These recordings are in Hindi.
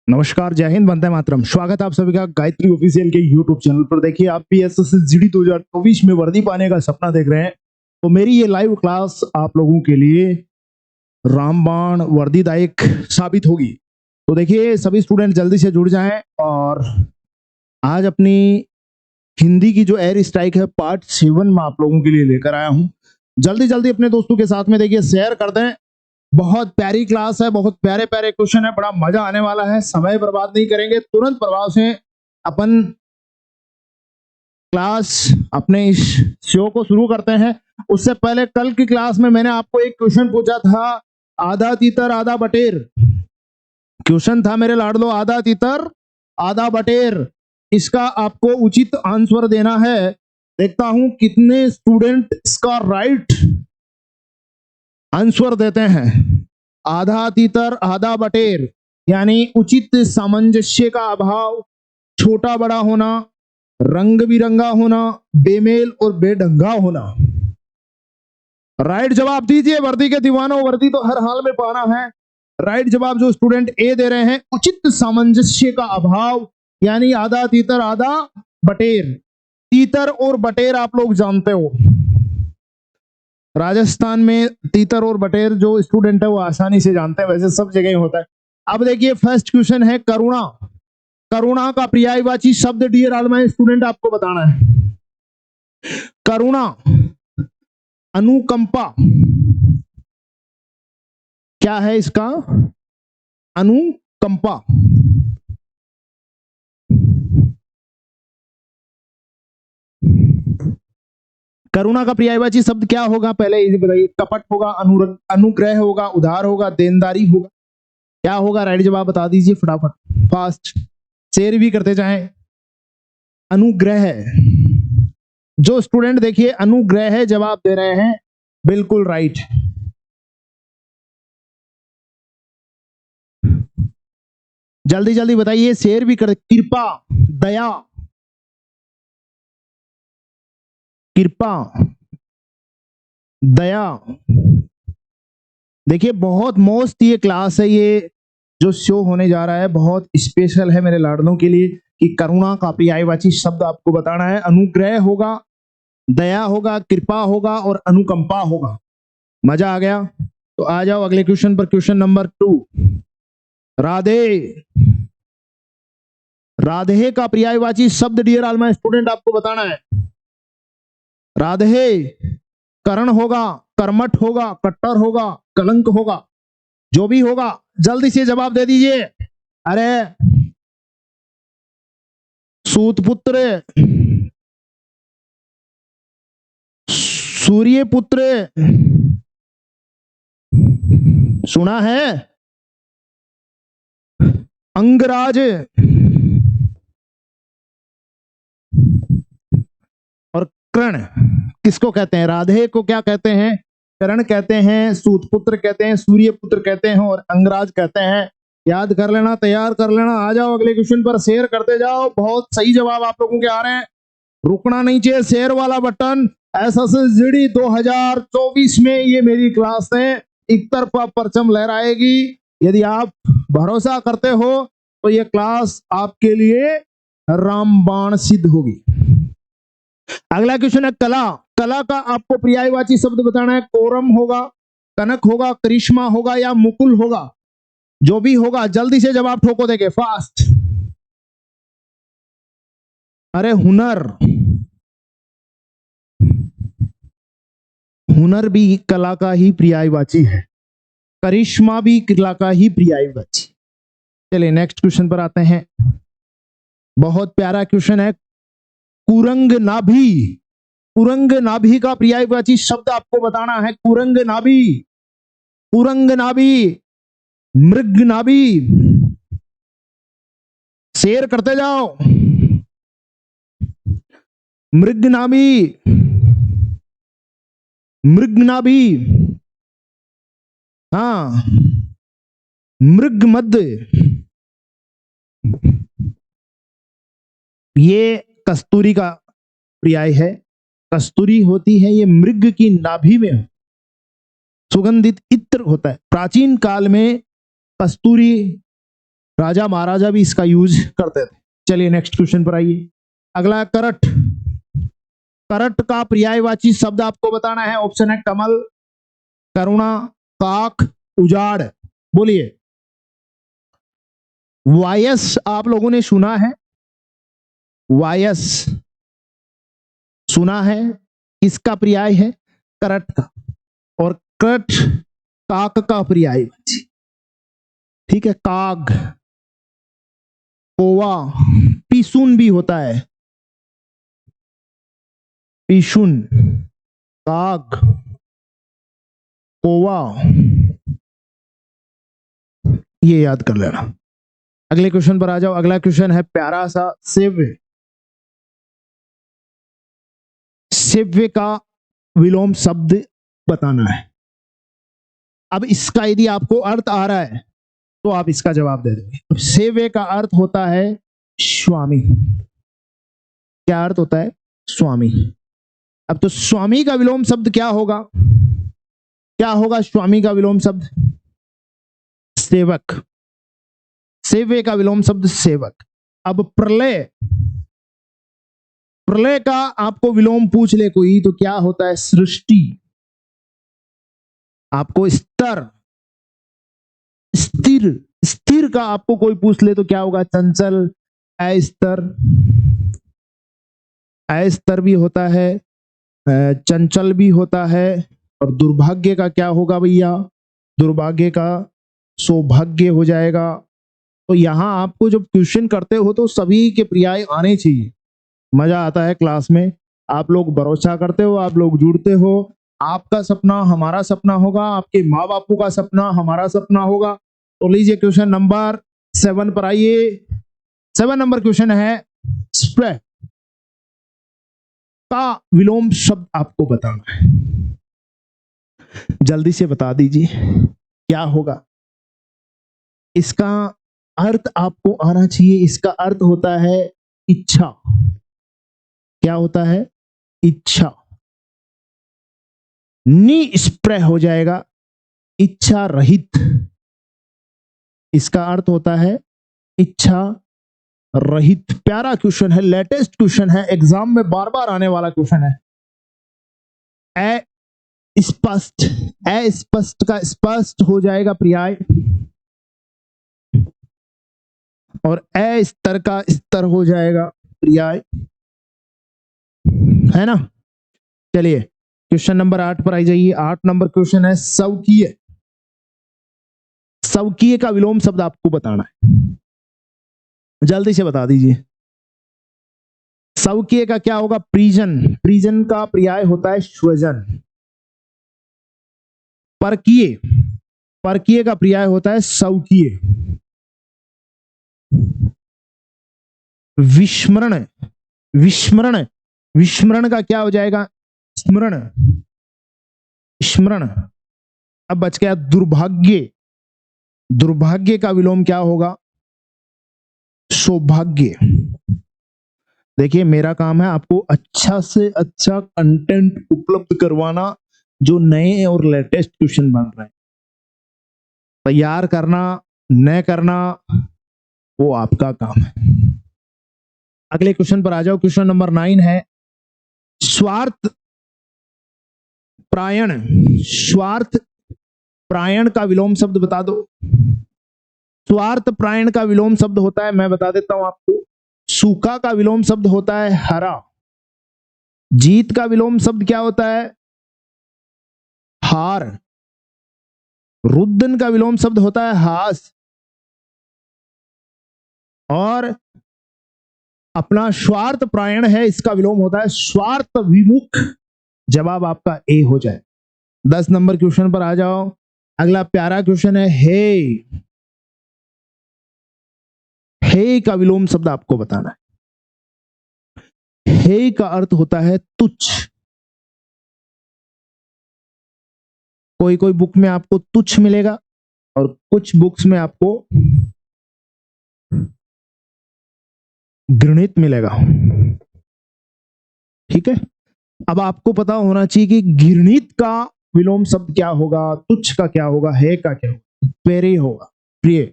नमस्कार, जय हिंद, वंदे मातरम। स्वागत है आप सभी का गायत्री ऑफिशियल के यूट्यूब चैनल पर। देखिए, आप भी एसएससी जीडी 2024 में वर्दी पाने का सपना देख रहे हैं तो मेरी ये लाइव क्लास आप लोगों के लिए रामबाण वर्दीदायक साबित होगी। तो देखिए, सभी स्टूडेंट जल्दी से जुड़ जाएं। और आज अपनी हिंदी की जो एयर स्ट्राइक है पार्ट 7 में आप लोगों के लिए लेकर आया हूं। जल्दी जल्दी अपने दोस्तों के साथ में देखिए शेयर कर दें। बहुत प्यारी क्लास है, बहुत प्यारे प्यारे क्वेश्चन है, बड़ा मजा आने वाला है। समय बर्बाद नहीं करेंगे, तुरंत प्रभाव से अपन क्लास अपने इस शो को शुरू करते हैं। उससे पहले कल की क्लास में मैंने आपको एक क्वेश्चन पूछा था, आधा तीतर आधा बटेर। क्वेश्चन था मेरे लाडलो, आधा तीतर आधा बटेर। इसका आपको उचित आंसर देना है। देखता हूं कितने स्टूडेंट इसका राइट आंसर देते हैं। आधा तीतर आधा बटेर यानी उचित सामंजस्य का अभाव, छोटा बड़ा होना, रंग बिरंगा होना, बेमेल और बेढंगा होना। राइट जवाब दीजिए वर्दी के दीवानों, वर्दी तो हर हाल में पाना है। राइट जवाब जो स्टूडेंट ए दे रहे हैं, उचित सामंजस्य का अभाव यानी आधा तीतर आधा बटेर। तीतर और बटेर आप लोग जानते हो, राजस्थान में तीतर और बटेर जो स्टूडेंट है वो आसानी से जानते हैं, वैसे सब जगह होता है। अब देखिए फर्स्ट क्वेश्चन है करुणा। करुणा का पर्यायवाची शब्द डियर ऑल माय स्टूडेंट आपको बताना है। करुणा, अनुकंपा, क्या है इसका? अनुकंपा। करुणा का पर्यायवाची शब्द क्या होगा पहले ये बताइए। कपट होगा, अनुग्रह होगा, उधार होगा, देनदारी होगा, क्या होगा? राइट जवाब बता दीजिए फटाफट, फास्ट। शेयर भी करते जाएं। अनुग्रह। जो स्टूडेंट देखिए अनुग्रह जवाब दे रहे हैं, बिल्कुल राइट। जल्दी जल्दी बताइए, शेयर भी कर। कृपा, दया, कृपा, दया। देखिए बहुत मोस्ट ये क्लास है, ये जो शो होने जा रहा है बहुत स्पेशल है मेरे लाडलों के लिए कि करुणा का पर्यायवाची शब्द आपको बताना है। अनुग्रह होगा, दया होगा, कृपा होगा और अनुकंपा होगा। मजा आ गया? तो आ जाओ अगले क्वेश्चन पर। Question number 2, Radhe. राधे का पर्यायवाची शब्द डियर ऑल माय स्टूडेंट आपको बताना है। राधे करण होगा, कर्मठ होगा, कट्टर होगा, कलंक होगा, जो भी होगा जल्दी से जवाब दे दीजिए। अरे सूतपुत्र, सूर्यपुत्र, सुना है? अंगराज और कर्ण किसको कहते हैं? राधे को क्या कहते हैं? कर्ण कहते हैं, सूतपुत्र कहते हैं, सूर्यपुत्र कहते हैं और अंगराज कहते हैं। याद कर लेना, तैयार कर लेना। आ जाओ अगले क्वेश्चन पर, शेयर करते जाओ। बहुत सही जवाब आप लोगों के आ रहे हैं, रुकना नहीं चाहिए। शेयर वाला बटन। एसएससी जीडी 2024 में ये मेरी क्लास है, एक तरफा परचम लहराएगी। यदि आप भरोसा करते हो तो ये क्लास आपके लिए रामबाण सिद्ध होगी। अगला क्वेश्चन है कला। कला का आपको पर्यायवाची शब्द बताना है। कोरम होगा, कनक होगा, करिश्मा होगा या मुकुल होगा, जो भी होगा जल्दी से जवाब ठोको देंगे, फास्ट। अरे हुनर, हुनर भी कला का ही पर्यायवाची है, करिश्मा भी कला का ही पर्यायवाची। चलिए नेक्स्ट क्वेश्चन पर आते हैं। बहुत प्यारा क्वेश्चन है, कुरंग नाभि। कुरंग नाभि का पर्यायवाची शब्द आपको बताना है। कुरंग नाभि, कुरंग नाभि, मृग नाभि। शेयर करते जाओ। मृग नाभि, मृग नाभि, हाँ, मृग मध्य। ये कस्तूरी का पर्याय है। कस्तूरी होती है ये मृग की नाभि में, सुगंधित इत्र होता है। प्राचीन काल में कस्तूरी राजा महाराजा भी इसका यूज करते थे। चलिए नेक्स्ट क्वेश्चन पर आइए। अगला है करट। करट का पर्यायवाची शब्द आपको बताना है। ऑप्शन है कमल, करुणा, काक, उजाड़। बोलिए। वायस आप लोगों ने सुना है, वायस सुना है, किसका पर्याय है? करट का। और करट काक का पर्यायवाची। ठीक है, काग, कोवा, पिसुन भी होता है, पिशुन, काग, कोवा, ये याद कर लेना। अगले क्वेश्चन पर आ जाओ। अगला क्वेश्चन है प्यारा सा, सेव्य। सेव्य का विलोम शब्द बताना है। अब इसका यदि आपको अर्थ आ रहा है तो आप इसका जवाब दे देंगे। अब सेव्य का अर्थ होता है स्वामी। क्या अर्थ होता है? स्वामी। अब तो स्वामी का विलोम शब्द क्या होगा? क्या होगा स्वामी का विलोम शब्द? सेवक। सेव्य का विलोम शब्द सेवक। अब प्रलय, प्रलय का आपको विलोम पूछ ले कोई तो क्या होता है? सृष्टि। आपको स्तर, स्थिर, स्थिर का आपको कोई पूछ ले तो क्या होगा? चंचल, अस्तर। अस्तर भी होता है, चंचल भी होता है। और दुर्भाग्य का क्या होगा भैया? दुर्भाग्य का सौभाग्य हो जाएगा। तो यहां आपको जब क्वेश्चन करते हो तो सभी के पर्याय आने चाहिए। मजा आता है क्लास में। आप लोग भरोसा करते हो, आप लोग जुड़ते हो। आपका सपना हमारा सपना होगा, आपके माँ बापू का सपना हमारा सपना होगा। तो लीजिए क्वेश्चन नंबर 7 पर आइए। 7 नंबर क्वेश्चन है स्प्रे का विलोम शब्द आपको बताना है। जल्दी से बता दीजिए क्या होगा। इसका अर्थ आपको आना चाहिए। इसका अर्थ होता है इच्छा। क्या होता है? इच्छा। निस्पृह हो जाएगा, इच्छा रहित। इसका अर्थ होता है इच्छा रहित। प्यारा क्वेश्चन है, लेटेस्ट क्वेश्चन है, एग्जाम में बार बार आने वाला क्वेश्चन है। अस्पष्ट, अस्पष्ट का स्पष्ट हो जाएगा पर्याय। और अस्तर का स्तर हो जाएगा पर्याय, है ना। चलिए क्वेश्चन नंबर 8 पर आई जाइए। 8 नंबर क्वेश्चन है स्वकीय। स्वकीय का विलोम शब्द आपको बताना है। जल्दी से बता दीजिए। स्वकीय का क्या होगा? प्रिजन। प्रिजन का पर्याय होता है स्वजन। परकीय, परकीय का पर्याय होता है स्वकीय। विस्मरण, विस्मरण, विस्मरण का क्या हो जाएगा? स्मरण, स्मरण। अब बच गया दुर्भाग्य। दुर्भाग्य का विलोम क्या होगा? सौभाग्य। देखिए मेरा काम है आपको अच्छा से अच्छा कंटेंट उपलब्ध करवाना, जो नए और लेटेस्ट क्वेश्चन बन रहे हैं। तैयार करना न करना वो आपका काम है। अगले क्वेश्चन पर आ जाओ। क्वेश्चन नंबर 9 है स्वार्थ प्रायण। स्वार्थ प्रायण का विलोम शब्द बता दो। स्वार्थ प्रायण का विलोम शब्द होता है, मैं बता देता हूं आपको, सूखा का विलोम शब्द होता है हरा। जीत का विलोम शब्द क्या होता है? हार। रुदन का विलोम शब्द होता है हास। और अपना स्वार्थ प्रायण है, इसका विलोम होता है स्वार्थ विमुख। जवाब आपका ए हो जाए। 10 नंबर क्वेश्चन पर आ जाओ। अगला प्यारा क्वेश्चन है हे। हे का विलोम शब्द आपको बताना है। हे का अर्थ होता है तुच्छ। कोई कोई बुक में आपको तुच्छ मिलेगा और कुछ बुक्स में आपको घृणित मिलेगा। ठीक है, अब आपको पता होना चाहिए कि घृणित का विलोम शब्द क्या होगा, तुच्छ का क्या होगा, है का क्या होगा? प्रिय होगा, प्रिय।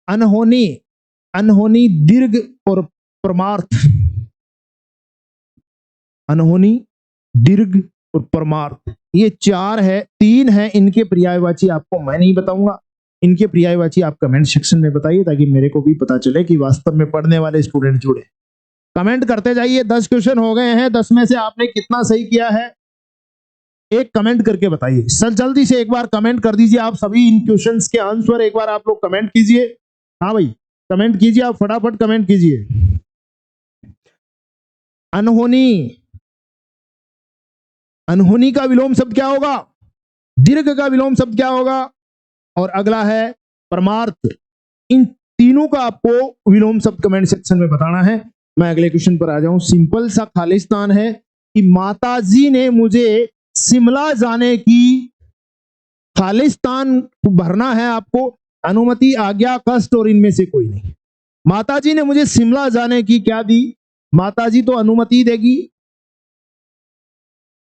अनहोनी, अनहोनी दीर्घ और परमार्थ, अनहोनी दीर्घ और परमार्थ, ये चार है, तीन है। इनके पर्यायवाची आपको मैं नहीं बताऊंगा, इनके पर्यायवाची आप कमेंट सेक्शन में बताइए ताकि मेरे को भी पता चले कि वास्तव में पढ़ने वाले स्टूडेंट जुड़े। कमेंट करते जाइए। 10 क्वेश्चन हो गए हैं, 10 में से आपने कितना सही किया है एक कमेंट करके बताइए। सर जल्दी से एक बार कमेंट कर दीजिए आप सभी इन क्वेश्चंस के आंसर एक बार आप लोग कमेंट कीजिए। हाँ भाई कमेंट कीजिए, आप फटाफट कमेंट कीजिए। अनहोनी, अनहोनी का विलोम शब्द क्या होगा? दीर्घ का विलोम शब्द क्या होगा? और अगला है परमार्थ। इन तीनों का आपको विलोम शब्द कमेंट सेक्शन में बताना है। मैं अगले क्वेश्चन पर आ जाऊं। सिंपल सा खालिस्तान है कि माताजी ने मुझे शिमला जाने की, खालिस्तान भरना है आपको, अनुमति, आज्ञा, कष्ट और इनमें से कोई नहीं। माताजी ने मुझे शिमला जाने की क्या दी? माताजी तो अनुमति देगी।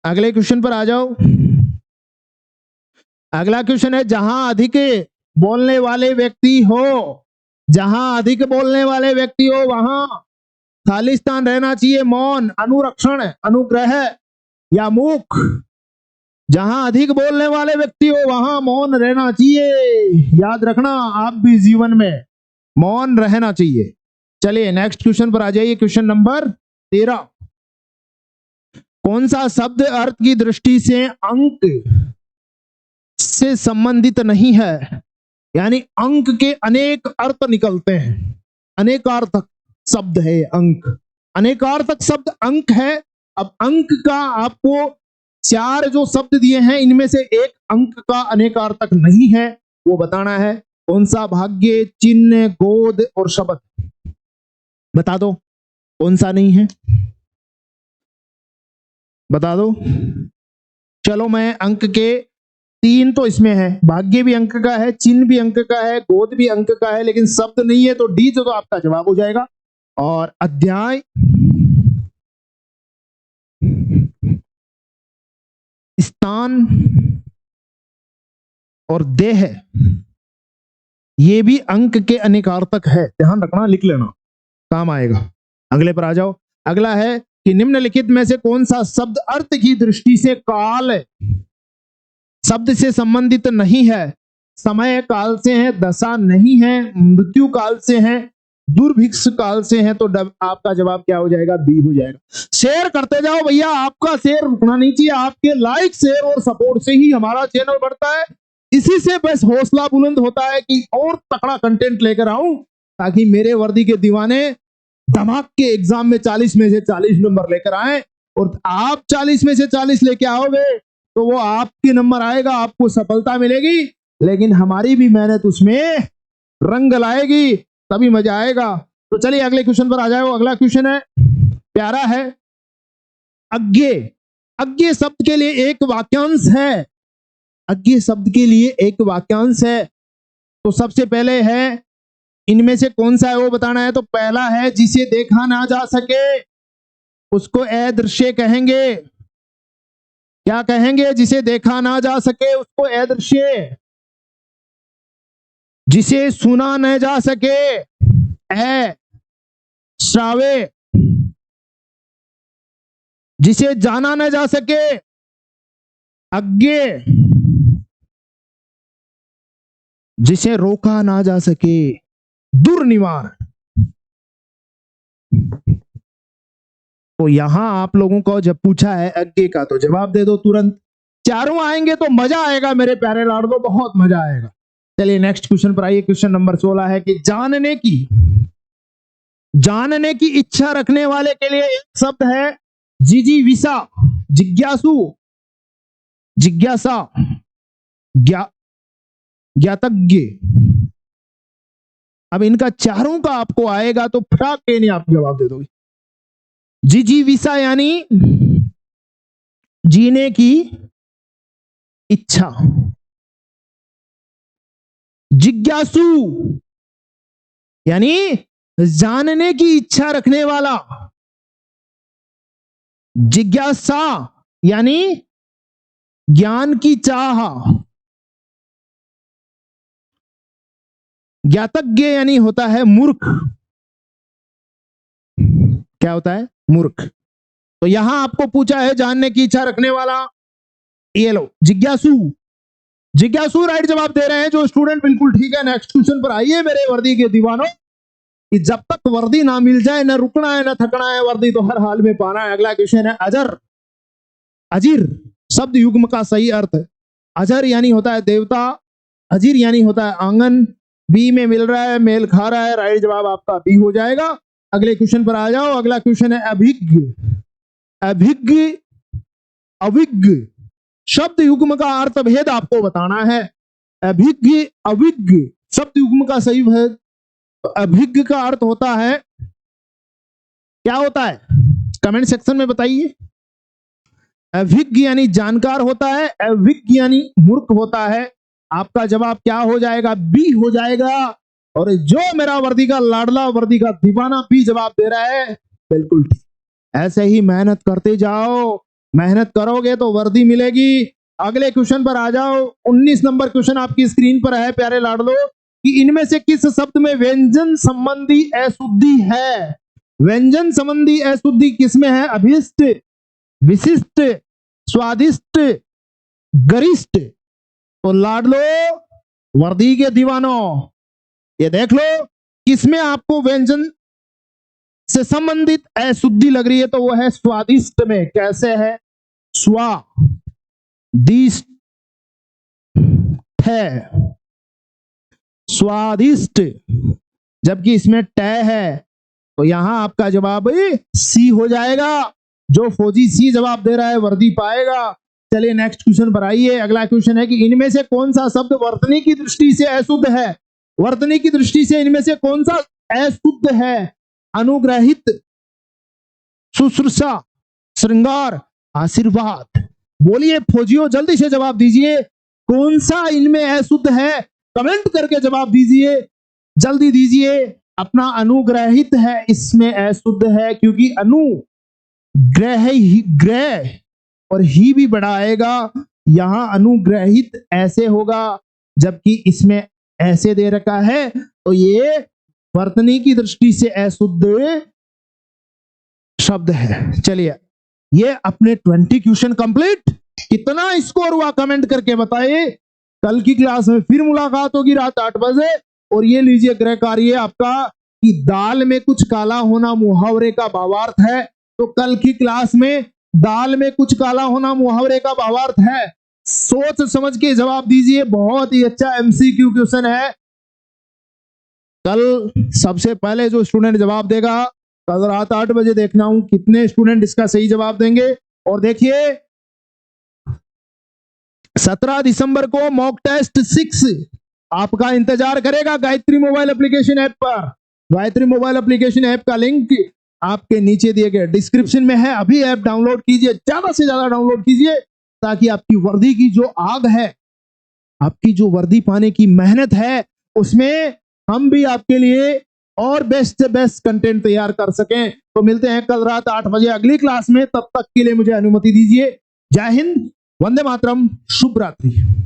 अगले क्वेश्चन पर आ जाओ। अगला क्वेश्चन है जहां अधिक बोलने वाले व्यक्ति हो, जहां अधिक बोलने वाले व्यक्ति हो वहां खालिस्तान रहना चाहिए। मौन, अनुरक्षण, अनुग्रह या मूक? जहां अधिक बोलने वाले व्यक्ति हो वहां मौन रहना चाहिए। याद रखना आप भी जीवन में मौन रहना चाहिए। चलिए नेक्स्ट क्वेश्चन पर आ जाइए। Question number 13। कौन सा शब्द अर्थ की दृष्टि से अंक से संबंधित नहीं है? यानी अंक के अनेक अर्थ निकलते हैं। अनेकार्थक शब्द है अंक, अनेकार्थक शब्द अंक है। अब अंक का आपको चार जो शब्द दिए हैं इनमें से एक अंक का अनेकार्थक नहीं है, वो बताना है। कौन सा? भाग्य, चिन्ह, गोद और शब्द। बता दो कौन सा नहीं है, बता दो। चलो मैं अंक के तीन तो इसमें है, भाग्य भी अंक का है, चिन्ह भी अंक का है, गोद भी अंक का है, लेकिन शब्द नहीं है, तो डी जो तो आपका जवाब हो जाएगा। और अध्याय, स्थान और देह, ये भी अंक के अनेकार्थक है। ध्यान रखना, लिख लेना, काम आएगा। अगले पर आ जाओ। अगला है कि निम्नलिखित में से कौन सा शब्द अर्थ की दृष्टि से काल शब्द से संबंधित नहीं है? समय काल से है, दशा नहीं है, मृत्यु काल से है, दुर्भिक्ष काल से है, तो आपका जवाब क्या हो जाएगा? बी हो जाएगा। शेयर करते जाओ भैया, आपका शेयर रुकना नहीं चाहिए। आपके लाइक, शेयर और सपोर्ट से ही हमारा चैनल बढ़ता है। इसी से बस हौसला बुलंद होता है कि और तकड़ा कंटेंट लेकर आऊं, ताकि मेरे वर्दी के दीवाने धमाक के एग्जाम में 40 में से 40 नंबर लेकर आए। और आप 40 में से 40 लेके आओगे तो वो आपके नंबर आएगा, आपको सफलता मिलेगी, लेकिन हमारी भी मेहनत उसमें रंग लाएगी, तभी मजा आएगा। तो चलिए अगले क्वेश्चन पर आ जाओ। अगला क्वेश्चन है, प्यारा है। अज्ञे, अज्ञे शब्द के लिए एक वाक्यांश है। अज्ञे शब्द के लिए एक वाक्यांश है। तो सबसे पहले है, इनमें से कौन सा है वो बताना है। तो पहला है, जिसे देखा ना जा सके उसको अदृश्य कहेंगे। क्या कहेंगे? जिसे देखा ना जा सके उसको अदृश्य। जिसे सुना न जा सके श्राव्य। जिसे जाना न जा सके अज्ञे। जिसे रोका ना जा सके दुर्निवार। तो यहां आप लोगों को जब पूछा है अज्ञे का तो जवाब दे दो तुरंत। चारों आएंगे तो मजा आएगा मेरे प्यारे लाडो, बहुत मजा आएगा। चलिए नेक्स्ट क्वेश्चन पर आइए। क्वेश्चन नंबर 16 है कि जानने की इच्छा रखने वाले के लिए एक शब्द है जिजीविषा, जिज्ञासु, जिज्ञासा, ज्ञातज्ञ। अब इनका चारों का आपको आएगा तो फटाक के नहीं आप जवाब दे दोगे। जिजीविषा यानी जीने की इच्छा, जिज्ञासु यानी जानने की इच्छा रखने वाला, जिज्ञासा यानी ज्ञान की चाह, ज्ञातज्ञ यानी होता है मूर्ख। क्या होता है? मूर्ख। तो यहां आपको पूछा है जानने की इच्छा रखने वाला, ये लो जिज्ञासु। जिज्ञासु राइट जवाब दे रहे हैं जो स्टूडेंट, बिल्कुल ठीक है। नेक्स्ट क्वेश्चन पर आइए मेरे वर्दी के दीवानों, कि जब तक वर्दी ना मिल जाए न रुकना है न थकना है, वर्दी तो हर हाल में पाना है। अगला क्वेश्चन है अजर। अजीर शब्द युग्म का सही अर्थ है। अजर यानी होता है देवता, अजीर यानी होता है आंगन। बी में मिल रहा है, मेल खा रहा है, राइट जवाब आपका बी हो जाएगा। अगले क्वेश्चन पर आ जाओ। अगला क्वेश्चन है अभिज्ञ। अभिज्ञ, अविज्ञ शब्द युग्म का अर्थ भेद आपको बताना है। अभिज्ञ, अविज्ञ शब्द युग्म का सही भेद। अभिज्ञ का अर्थ होता है, क्या होता है? कमेंट सेक्शन में बताइए। अभिज्ञ यानी जानकार होता है, अविज्ञ यानी मूर्ख होता है। आपका जवाब क्या हो जाएगा? बी हो जाएगा। और जो मेरा वर्दी का लाडला, वर्दी का दीवाना बी जवाब दे रहा है, बिल्कुल ठीक। ऐसे ही मेहनत करते जाओ, मेहनत करोगे तो वर्दी मिलेगी। अगले क्वेश्चन पर आ जाओ। 19 नंबर क्वेश्चन आपकी स्क्रीन पर है प्यारे लाडलो, कि इनमें से किस शब्द में व्यंजन संबंधी अशुद्धि है? व्यंजन संबंधी अशुद्धि किसमें है? अभिष्ट, विशिष्ट, स्वादिष्ट, गरिष्ठ। तो लाडलो वर्दी के दीवानों, ये देख लो किसमें आपको व्यंजन से संबंधित अशुद्धि लग रही है, तो वो है स्वादिष्ट में। कैसे है? स्वादिष्ट है, स्वादिष्ट, जबकि इसमें ट है, तो यहां आपका जवाब सी हो जाएगा। जो फौजी सी जवाब दे रहा है वर्दी पाएगा। चलिए नेक्स्ट क्वेश्चन पर आइए। अगला क्वेश्चन है कि इनमें से कौन सा शब्द वर्तनी की दृष्टि से अशुद्ध है? वर्तनी की दृष्टि से इनमें से कौन सा अशुद्ध है? अनुग्रहित, शुश्रूषा, श्रृंगार, आशीर्वाद। बोलिए फौजियों, जल्दी से जवाब दीजिए, कौन सा इनमें अशुद्ध है? कमेंट करके जवाब दीजिए, जल्दी दीजिए। अपना अनुग्रहित है, इसमें अशुद्ध है, क्योंकि अनुग्रह ही, ग्रह और ही भी बड़ा आएगा। यहां अनुग्रहित ऐसे होगा, जबकि इसमें ऐसे दे रखा है, तो ये वर्तनी की दृष्टि से अशुद्ध शब्द है। चलिए, ये अपने 20 क्वेश्चन कंप्लीट। कितना स्कोर हुआ कमेंट करके बताइए। कल की क्लास में फिर मुलाकात होगी रात 8 बजे। और ये लीजिए गृह कार्य आपका, कि दाल में कुछ काला होना मुहावरे का भावार्थ है। तो कल की क्लास में दाल में कुछ काला होना मुहावरे का भावार्थ है। सोच समझ के जवाब दीजिए, बहुत ही अच्छा एमसीक्यू क्वेश्चन है। कल सबसे पहले जो स्टूडेंट जवाब देगा, कल रात 8 बजे देखना हूं कितने स्टूडेंट इसका सही जवाब देंगे। और देखिए 17 दिसंबर को मॉक टेस्ट 6 आपका इंतजार करेगा गायत्री मोबाइल एप्लीकेशन ऐप पर। गायत्री मोबाइल एप्लीकेशन ऐप का लिंक आपके नीचे दिए गए डिस्क्रिप्शन में है। अभी ऐप डाउनलोड कीजिए, ज्यादा से ज्यादा डाउनलोड कीजिए, ताकि आपकी वर्दी की जो आग है, आपकी जो वर्दी पाने की मेहनत है, उसमें हम भी आपके लिए और बेस्ट से बेस्ट कंटेंट तैयार कर सकें। तो मिलते हैं कल रात 8 बजे अगली क्लास में। तब तक के लिए मुझे अनुमति दीजिए। जय हिंद, वंदे मातरम, शुभ रात्रि।